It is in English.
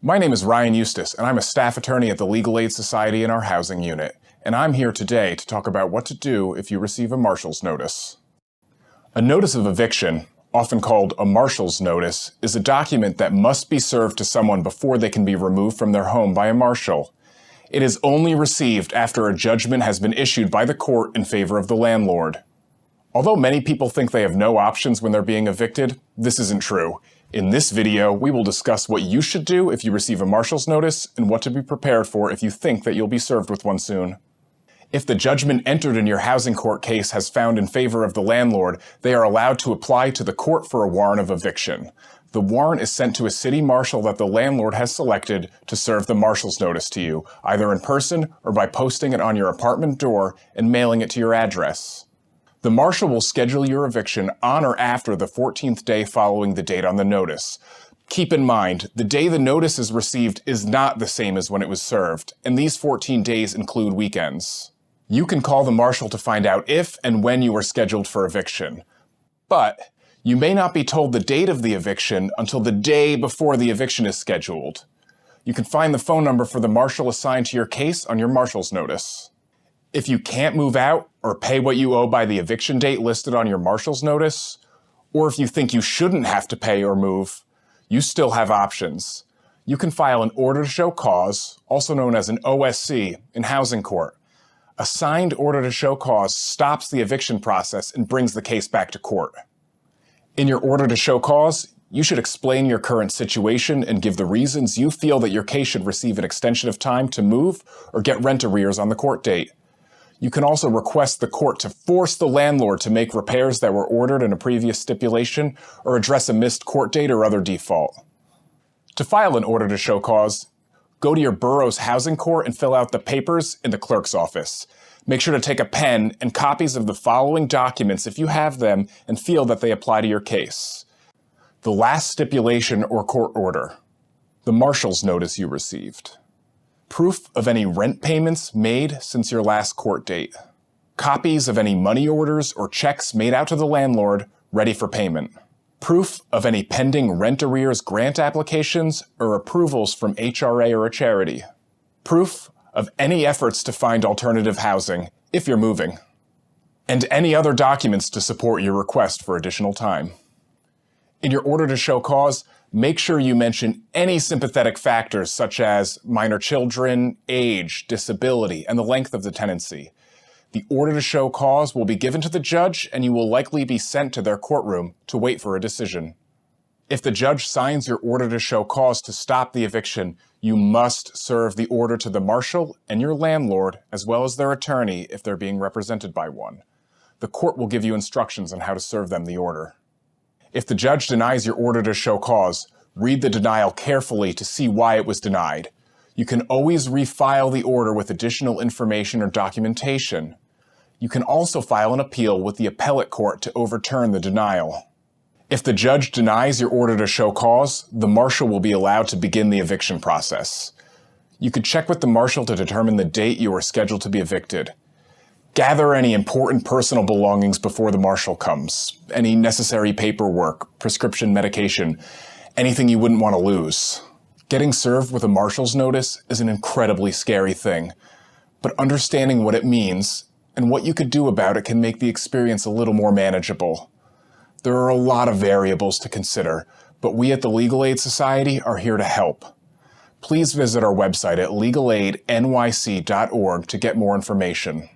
My name is Ryan Eustace, and I'm a staff attorney at the Legal Aid Society in our housing unit, and I'm here today to talk about what to do if you receive a marshal's notice. A notice of eviction, often called a marshal's notice, is a document that must be served to someone before they can be removed from their home by a marshal. It is only received after a judgment has been issued by the court in favor of the landlord. Although many people think they have no options when they're being evicted, this isn't true. In this video, we will discuss what you should do if you receive a marshal's notice and what to be prepared for if you think that you'll be served with one soon. If the judgment entered in your housing court case has found in favor of the landlord, they are allowed to apply to the court for a warrant of eviction. The warrant is sent to a city marshal that the landlord has selected to serve the marshal's notice to you, either in person or by posting it on your apartment door and mailing it to your address. The marshal will schedule your eviction on or after the 14th day following the date on the notice. Keep in mind, the day the notice is received is not the same as when it was served, and these 14 days include weekends. You can call the marshal to find out if and when you are scheduled for eviction. But you may not be told the date of the eviction until the day before the eviction is scheduled. You can find the phone number for the marshal assigned to your case on your marshal's notice. If you can't move out or pay what you owe by the eviction date listed on your marshal's notice, or if you think you shouldn't have to pay or move, you still have options. You can file an order to show cause, also known as an OSC, in housing court. A signed order to show cause stops the eviction process and brings the case back to court. In your order to show cause, you should explain your current situation and give the reasons you feel that your case should receive an extension of time to move or get rent arrears on the court date. You can also request the court to force the landlord to make repairs that were ordered in a previous stipulation or address a missed court date or other default. To file an order to show cause, go to your borough's housing court and fill out the papers in the clerk's office. Make sure to take a pen and copies of the following documents if you have them and feel that they apply to your case. The last stipulation or court order. The marshal's notice you received. Proof of any rent payments made since your last court date. Copies of any money orders or checks made out to the landlord ready for payment. Proof of any pending rent arrears grant applications or approvals from HRA or a charity. Proof of any efforts to find alternative housing, if you're moving. And any other documents to support your request for additional time. In your order to show cause, make sure you mention any sympathetic factors such as minor children, age, disability, and the length of the tenancy. The order to show cause will be given to the judge, and you will likely be sent to their courtroom to wait for a decision. If the judge signs your order to show cause to stop the eviction, you must serve the order to the marshal and your landlord, as well as their attorney if they're being represented by one. The court will give you instructions on how to serve them the order. If the judge denies your order to show cause, read the denial carefully to see why it was denied. You can always refile the order with additional information or documentation. You can also file an appeal with the appellate court to overturn the denial. If the judge denies your order to show cause, the marshal will be allowed to begin the eviction process. You could check with the marshal to determine the date you are scheduled to be evicted. Gather any important personal belongings before the marshal comes. Any necessary paperwork, prescription medication, anything you wouldn't want to lose. Getting served with a marshal's notice is an incredibly scary thing, but understanding what it means and what you could do about it can make the experience a little more manageable. There are a lot of variables to consider, but we at the Legal Aid Society are here to help. Please visit our website at legalaidnyc.org to get more information.